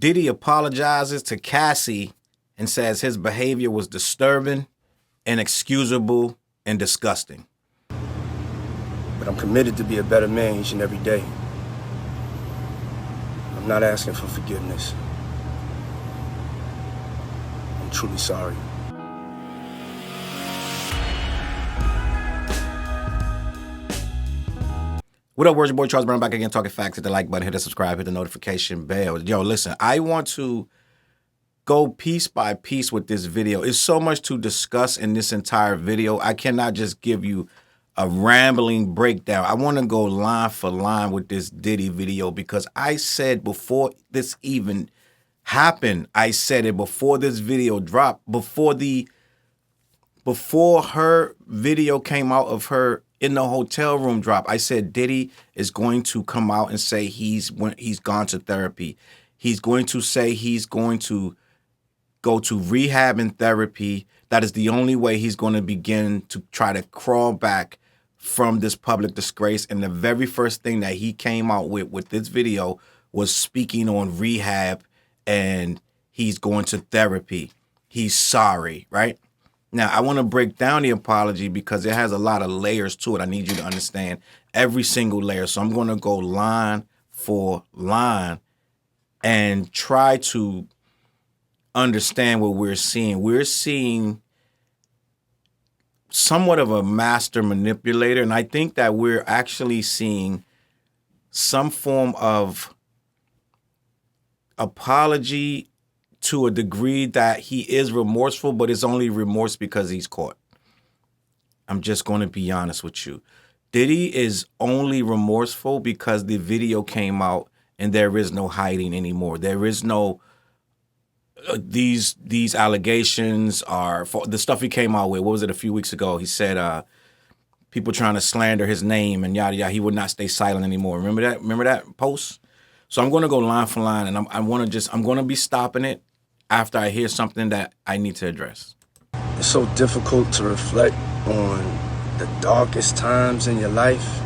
Diddy apologizes to Cassie and says his behavior was disturbing, inexcusable, and disgusting. But I'm committed to be a better man each and every day. I'm not asking for forgiveness. I'm truly sorry. What up, words? Your boy Challz Brown back again, talking facts. Hit the like button, hit the subscribe, hit the notification bell. Yo, listen, I want to go piece by piece with this video. It's so much to discuss in this entire video. I cannot just give you a rambling breakdown. I want to go line for line with this Diddy video because I said before this even happened, I said it before this video dropped, before her video came out of her in the hotel room drop, I said Diddy is going to come out and say he's gone to therapy. He's going to say he's going to go to rehab and therapy. That is the only way he's going to begin to try to crawl back from this public disgrace. And the very first thing that he came out with this video was speaking on rehab and he's going to therapy. He's sorry, right? Now, I want to break down the apology because it has a lot of layers to it. I need you to understand every single layer. So I'm going to go line for line and try to understand what we're seeing. We're seeing somewhat of a master manipulator, and I think that we're actually seeing some form of apology to a degree that he is remorseful, but it's only remorse because he's caught. I'm just going to be honest with you. Diddy is only remorseful because the video came out and there is no hiding anymore. There is no, these allegations are, for the stuff he came out with, what was it a few weeks ago? He said people trying to slander his name and yada, yada. He would not stay silent anymore. Remember that? Remember that post? So I'm going to go line for line, and I'm going to be stopping it after I hear something that I need to address. It's so difficult to reflect on the darkest times in your life,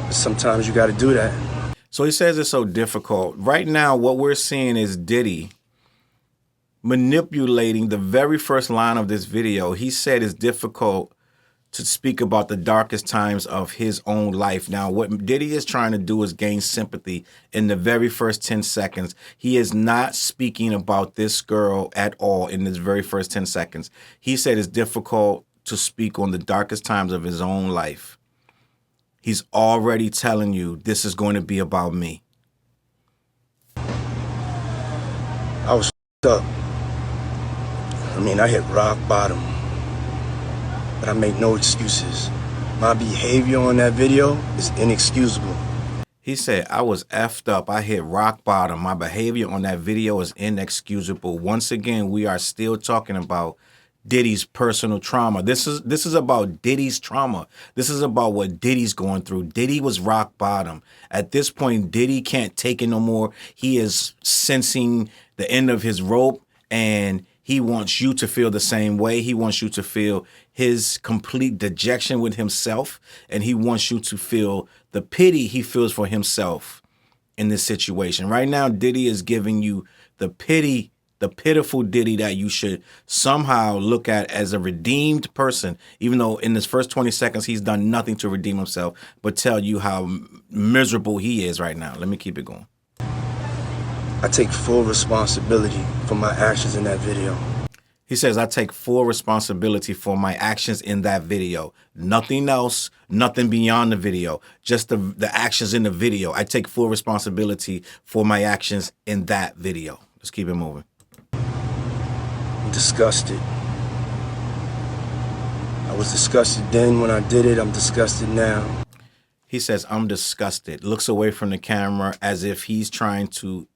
but sometimes you got to do that. So he says it's so difficult. Right now, what we're seeing is Diddy manipulating the very first line of this video. He said it's difficult to speak about the darkest times of his own life. Now, what Diddy is trying to do is gain sympathy in the very first 10 seconds. He is not speaking about this girl at all in this very first 10 seconds. He said it's difficult to speak on the darkest times of his own life. He's already telling you this is going to be about me. I was up. I hit rock bottom. But I make no excuses. My behavior on that video is inexcusable. He said, I was effed up. I hit rock bottom. My behavior on that video is inexcusable. Once again, we are still talking about Diddy's personal trauma. This is about Diddy's trauma. This is about what Diddy's going through. Diddy was rock bottom. At this point, Diddy can't take it no more. He is sensing the end of his rope, and he wants you to feel the same way. He wants you to feel his complete dejection with himself, and he wants you to feel the pity he feels for himself in this situation. Right now, Diddy is giving you the pity, the pitiful Diddy that you should somehow look at as a redeemed person, even though in this first 20 seconds, he's done nothing to redeem himself, but tell you how miserable he is right now. Let me keep it going. I take full responsibility for my actions in that video. He says, I take full responsibility for my actions in that video. Nothing else, nothing beyond the video, just the actions in the video. I take full responsibility for my actions in that video. Let's keep it moving. I'm disgusted. I was disgusted then when I did it. I'm disgusted now. He says, I'm disgusted. Looks away from the camera as if he's trying to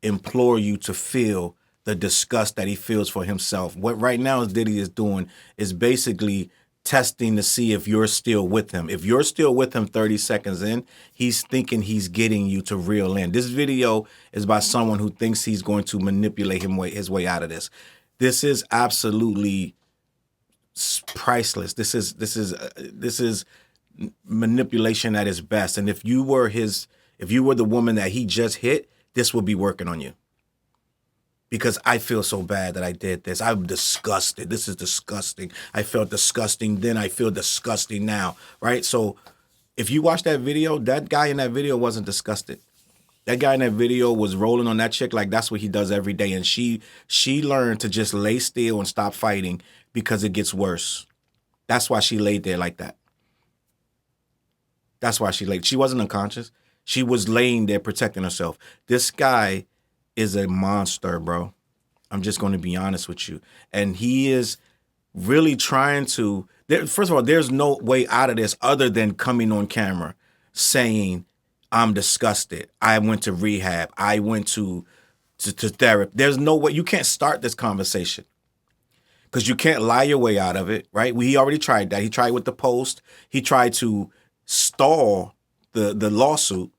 implore you to feel the disgust that he feels for himself. What right now Diddy is doing is basically testing to see if you're still with him. If you're still with him 30 seconds in, he's thinking he's getting you to reel in. This video is by someone who thinks he's going to manipulate his way out of this. This is absolutely priceless. This is manipulation at its best. And if you were the woman that he just hit, this will be working on you. because I feel so bad that I did this. I'm disgusted. This is disgusting. I felt disgusting then. I feel disgusting now, right? So if you watch that video, that guy in that video wasn't disgusted. That guy in that video was rolling on that chick like that's what he does every day. And she learned to just lay still and stop fighting because it gets worse. That's why she laid there like that. That's why she laid. She wasn't unconscious. She was laying there protecting herself. This guy is a monster, bro. I'm just going to be honest with you. And he is really trying to, first of all, there's no way out of this other than coming on camera saying, I'm disgusted. I went to rehab. I went to therapy. There's no way. You can't start this conversation because you can't lie your way out of it, right? He already tried that. He tried with the post. He tried to stall the lawsuit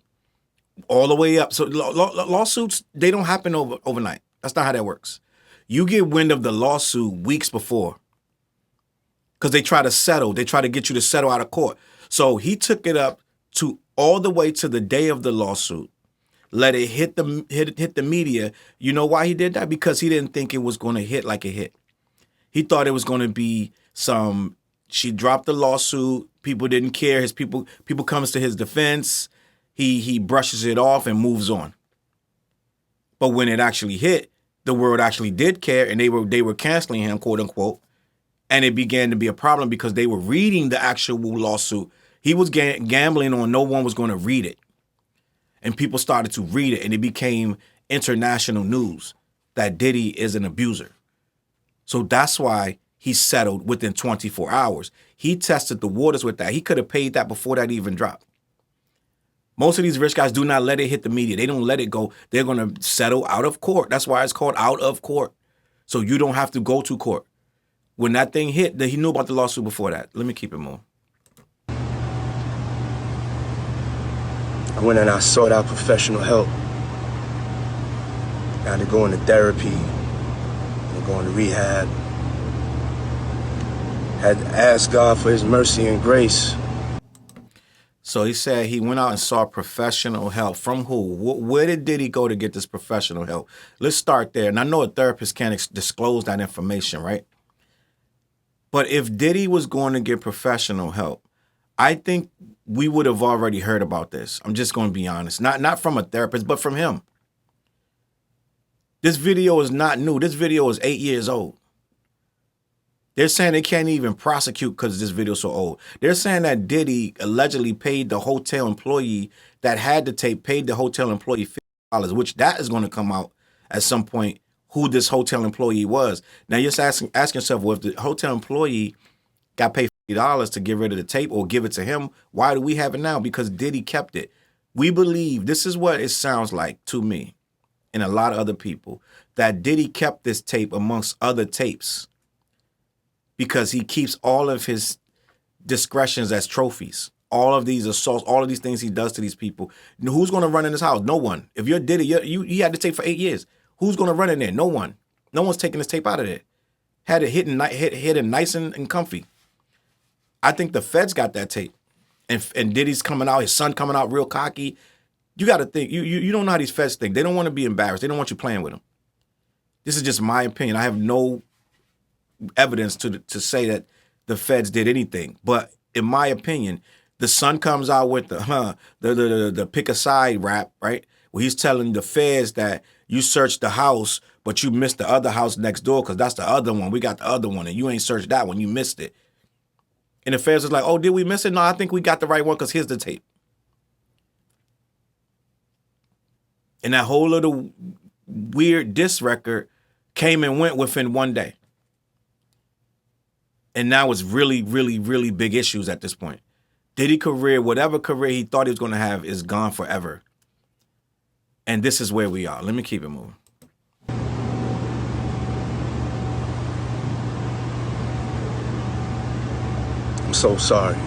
all the way up. So lawsuits, they don't happen overnight. That's not how that works. You get wind of the lawsuit weeks before because they try to settle. They try to get you to settle out of court. So he took it up to all the way to the day of the lawsuit. Let it hit the media. You know why he did that? Because he didn't think it was going to hit like it hit. He thought it was going to be she dropped the lawsuit. People didn't care. His people comes to his defense. He brushes it off and moves on. But when it actually hit, the world actually did care, and they were canceling him, quote unquote. And it began to be a problem because they were reading the actual lawsuit. He was gambling on no one was going to read it. And people started to read it, and it became international news that Diddy is an abuser. So that's why he settled within 24 hours. He tested the waters with that. He could have paid that before that even dropped. Most of these rich guys do not let it hit the media. They don't let it go. They're going to settle out of court. That's why it's called out of court. So you don't have to go to court. When that thing hit, he knew about the lawsuit before that. Let me keep it moving. I went and I sought out professional help. Now they're going to therapy. They're going to rehab. Had to ask God for his mercy and grace. So he said he went out and sought professional help. From who? Where did Diddy go to get this professional help? Let's start there. And I know a therapist can't disclose that information, right? But if Diddy was going to get professional help, I think we would have already heard about this. I'm just going to be honest. Not from a therapist, but from him. This video is not new. This video is 8 years old. They're saying they can't even prosecute because this video is so old. They're saying that Diddy allegedly paid the hotel employee that had the tape, paid the hotel employee $50, which that is going to come out at some point, who this hotel employee was. Now you're asking yourself, well, if the hotel employee got paid $50 to get rid of the tape or give it to him, why do we have it now? Because Diddy kept it. We believe, this is what it sounds like to me and a lot of other people, that Diddy kept this tape amongst other tapes because he keeps all of his discretions as trophies. All of these assaults, all of these things he does to these people. Who's going to run in this house? No one. If you're Diddy, you had the tape for 8 years. Who's going to run in there? No one. No one's taking this tape out of there. Had it hidden nice and comfy. I think the feds got that tape. And Diddy's coming out, his son coming out real cocky. You got to think, you don't know how these feds think. They don't want to be embarrassed. They don't want you playing with them. This is just my opinion. I have no evidence to say that the feds did anything. But in my opinion, the son comes out with the pick a side rap, right? Where he's telling the feds that you searched the house, but you missed the other house next door because that's the other one. We got the other one, and you ain't searched that one. You missed it. And the feds was like, oh, did we miss it? No, I think we got the right one because here's the tape. And that whole little weird diss record came and went within one day. And now it's really, really, really big issues at this point. Diddy career, whatever career he thought he was going to have is gone forever. And this is where we are. Let me keep it moving. I'm so sorry.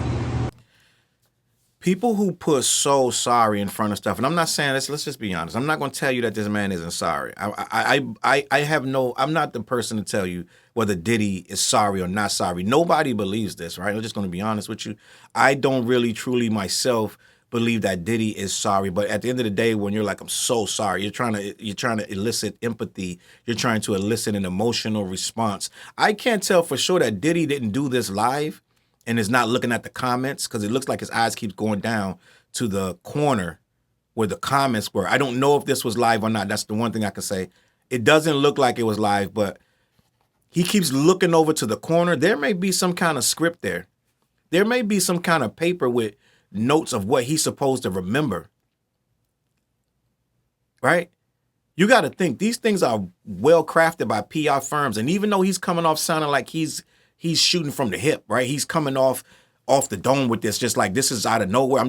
People who put so sorry in front of stuff, and I'm not saying this, let's just be honest. I'm not going to tell you that this man isn't sorry. I'm not the person to tell you whether Diddy is sorry or not sorry. Nobody believes this, right? I'm just going to be honest with you. I don't really truly myself believe that Diddy is sorry. But at the end of the day, when you're like, I'm so sorry, you're trying to elicit empathy. You're trying to elicit an emotional response. I can't tell for sure that Diddy didn't do this live and is not looking at the comments, because it looks like his eyes keep going down to the corner where the comments were. I don't know if this was live or not. That's the one thing I can say. It doesn't look like it was live, but he keeps looking over to the corner. There may be some kind of script there. There may be some kind of paper with notes of what he's supposed to remember. Right? You got to think, these things are well crafted by PR firms. And even though he's coming off sounding like he's shooting from the hip, right? He's coming off the dome with this, just like, this is out of nowhere.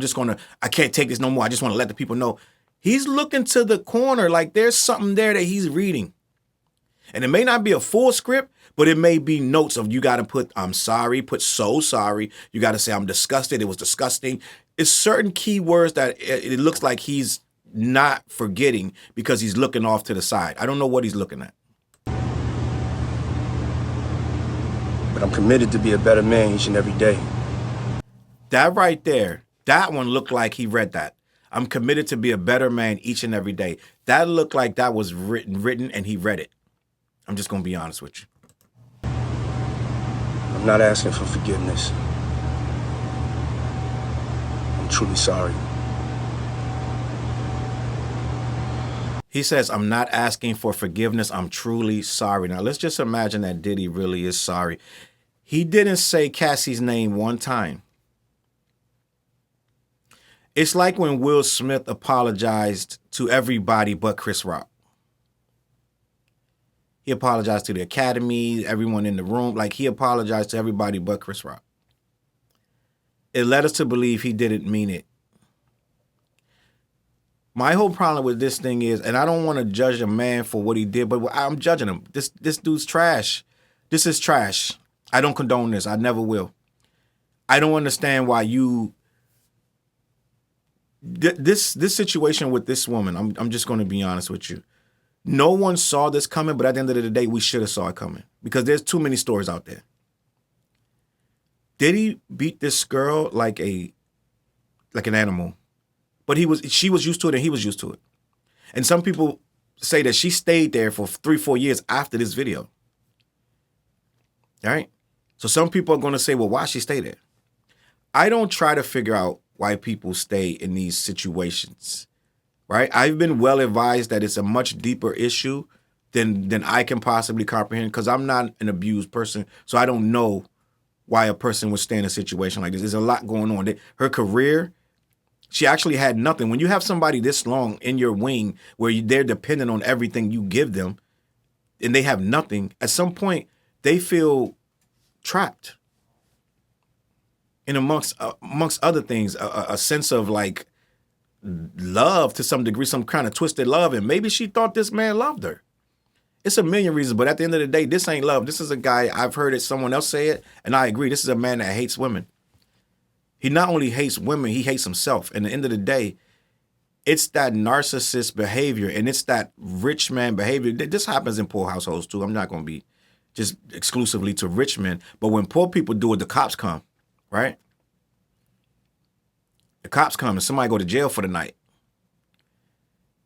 I can't take this no more. I just want to let the people know. He's looking to the corner like there's something there that he's reading. And it may not be a full script, but it may be notes of, you got to put, I'm sorry, put so sorry. You got to say, I'm disgusted. It was disgusting. It's certain keywords that it looks like he's not forgetting because he's looking off to the side. I don't know what he's looking at. But I'm committed to be a better man each and every day. That right there, that one looked like he read that. I'm committed to be a better man each and every day. That looked like that was written and he read it. I'm just going to be honest with you. I'm not asking for forgiveness. I'm truly sorry. He says, I'm not asking for forgiveness. I'm truly sorry. Now, let's just imagine that Diddy really is sorry. He didn't say Cassie's name one time. It's like when Will Smith apologized to everybody but Chris Rock. He apologized to the Academy, everyone in the room. Like, he apologized to everybody but Chris Rock. It led us to believe he didn't mean it. My whole problem with this thing is, and I don't want to judge a man for what he did, but I'm judging him. This dude's trash. This is trash. I don't condone this. I never will. I don't understand why you... This situation with this woman, I'm just going to be honest with you. No one saw this coming, but at the end of the day, we should have saw it coming because there's too many stories out there. Diddy beat this girl like an animal, but she was used to it and he was used to it. And some people say that she stayed there for 3-4 years after this video. All right? So some people are going to say, well, why she stay there? I don't try to figure out why people stay in these situations. Right? I've been well advised that it's a much deeper issue than I can possibly comprehend because I'm not an abused person. So I don't know why a person would stay in a situation like this. There's a lot going on. Her career, she actually had nothing. When you have somebody this long in your wing where they're dependent on everything you give them and they have nothing, at some point they feel trapped. And amongst other things, a sense of like, love to some degree, some kind of twisted love, and maybe she thought this man loved her. It's a million reasons, but at the end of the day, this ain't love. This is a guy, I've heard it, someone else say it, and I agree. This is a man that hates women. He not only hates women, he hates himself. And at the end of the day, it's that narcissist behavior, and it's that rich man behavior. This happens in poor households too. I'm not going to be just exclusively to rich men, but when poor people do it, the cops come, right? The cops come and somebody go to jail for the night.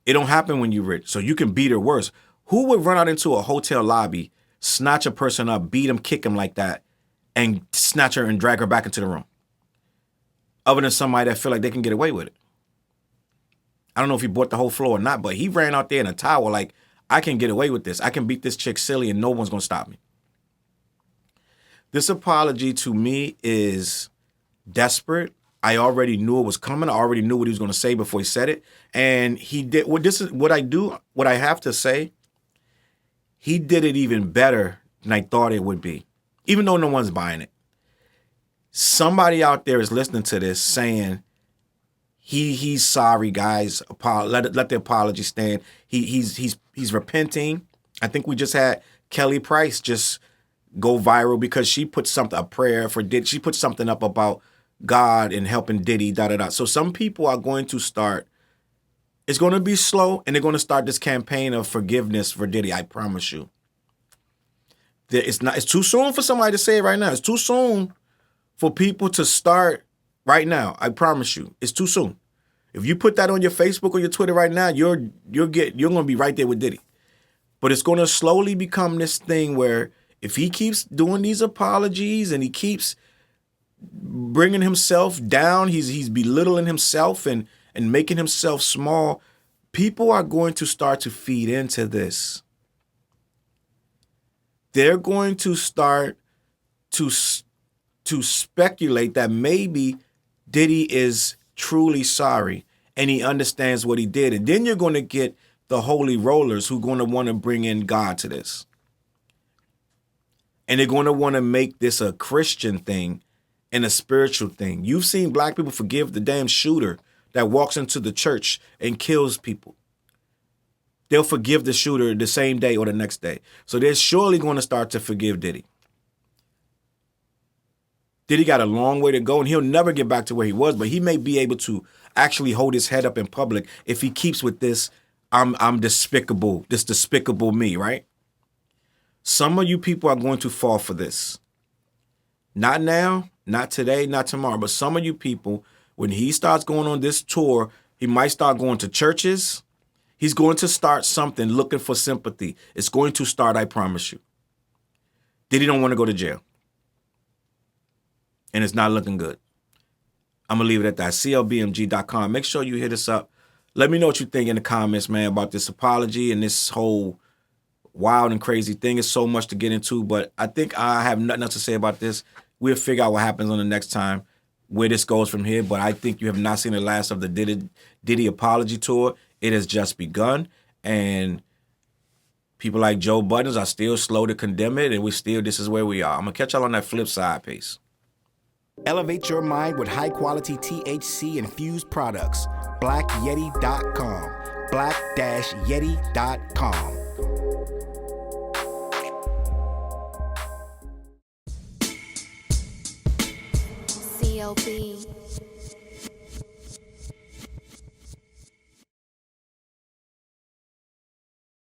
It don't happen when you're rich. So you can beat her worse. Who would run out into a hotel lobby, snatch a person up, beat him, kick him like that, and snatch her and drag her back into the room? Other than somebody that feel like they can get away with it. I don't know if he bought the whole floor or not, but he ran out there in a towel like, I can get away with this. I can beat this chick silly and no one's going to stop me. This apology to me is desperate. I already knew it was coming. I already knew what he was going to say before he said it. And he did what I have to say, he did it even better than I thought it would be. Even though no one's buying it. Somebody out there is listening to this saying, he's sorry, guys. Let the apology stand. He's repenting. I think we just had Kelly Price just go viral because she put a prayer for Diddy. She put something up about God and helping Diddy, So some people are going to start, it's going to be slow, and they're going to start this campaign of forgiveness for Diddy, I promise you. It's too soon for somebody to say it right now. It's too soon for people to start right now. I promise you. It's too soon. If you put that on your Facebook or your Twitter right now, you're gonna be right there with Diddy. But it's gonna slowly become this thing where if he keeps doing these apologies and he keeps bringing himself down, he's belittling himself and making himself small, people are going to start to feed into this. They're going to start to speculate that maybe Diddy is truly sorry and he understands what he did. And then you're going to get the holy rollers who are going to want to bring in God to this. And they're going to want to make this a Christian thing and a spiritual thing. You've seen black people forgive the damn shooter that walks into the church and kills people. They'll forgive the shooter the same day or the next day. So they're surely going to start to forgive Diddy. Diddy got a long way to go, and he'll never get back to where he was, but he may be able to actually hold his head up in public if he keeps with this, I'm despicable, this despicable me, right? Some of you people are going to fall for this. Not now, not today, not tomorrow, but some of you people, when he starts going on this tour, he might start going to churches. He's going to start something looking for sympathy. It's going to start, I promise you. Diddy don't want to go to jail. And it's not looking good. I'm going to leave it at that. CLBMG.com. Make sure you hit us up. Let me know what you think in the comments, man, about this apology and this whole wild and crazy thing. It's so much to get into, but I think I have nothing else to say about this. We'll figure out what happens on the next time, where this goes from here. But I think you have not seen the last of the Diddy apology tour. It has just begun, and people like Joe Buttons are still slow to condemn it, and this is where we are. I'm going to catch y'all on that flip side. Peace. Elevate your mind with high-quality THC-infused products. BlackYeti.com. Black-Yeti.com. CLB.